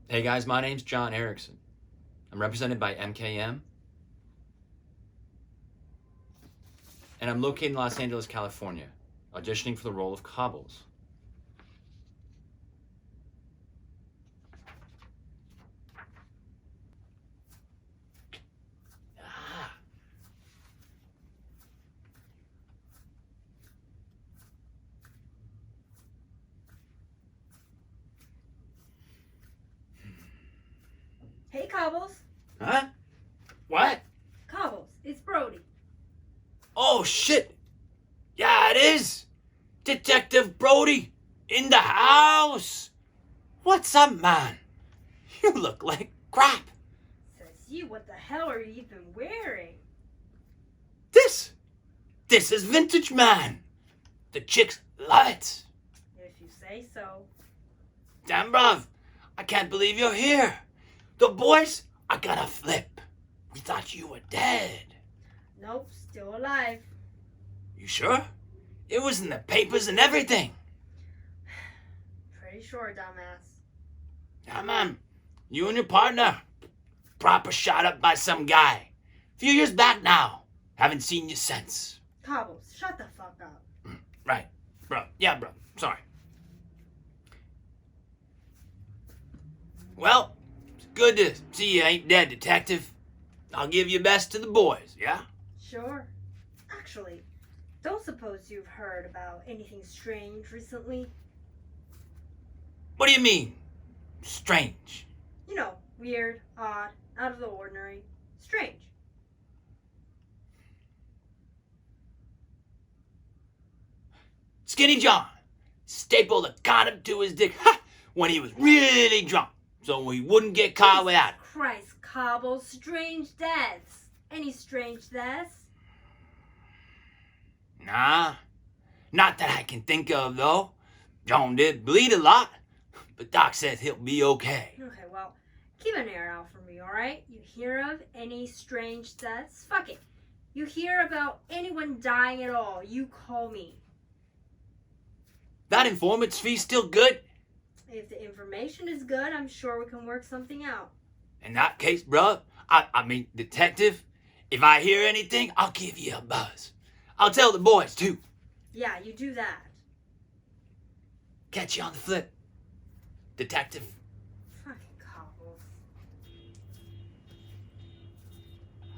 Hey guys, my name's John Erickson. I'm represented by MKM. And I'm located in Los Angeles, California, auditioning for the role of Cobbles. Hey, Cobbles. Huh? What? Cobbles, it's Brody. Oh shit! Yeah, it is! Detective Brody in the house! What's up, man? You look like crap. Says you, what the hell are you even wearing? This is vintage, man. The chicks love it. If you say so. Damn, bruv, I can't believe you're here. The boys are gonna flip. We thought you were dead. Nope, still alive. You sure? It was in the papers and everything. Pretty sure, dumbass. Yeah, man. You and your partner. Proper shot up by some guy. Few years back now. Haven't seen you since. Cobbles, shut the fuck up. Right. Bro. Yeah, bro. Sorry. Well, it's good to see you ain't dead, detective. I'll give you best to the boys, yeah? Sure. Actually, don't suppose you've heard about anything strange recently? What do you mean? Strange. You know, weird, odd, out of the ordinary, strange. Skinny John stapled a condom to his dick when he was really drunk, so he wouldn't get caught without it. Christ, Cobbles, strange deaths. Any strange deaths? Nah, not that I can think of, though. John did bleed a lot, but Doc says he'll be okay. Okay, well, keep an ear out for me, alright? You hear of any strange deaths? Fuck it. You hear about anyone dying at all, you call me. That informant's fee still good? If the information is good, I'm sure we can work something out. In that case, bruh, I mean, detective, if I hear anything, I'll give you a buzz. I'll tell the boys, too. Yeah, you do that. Catch you on the flip, detective.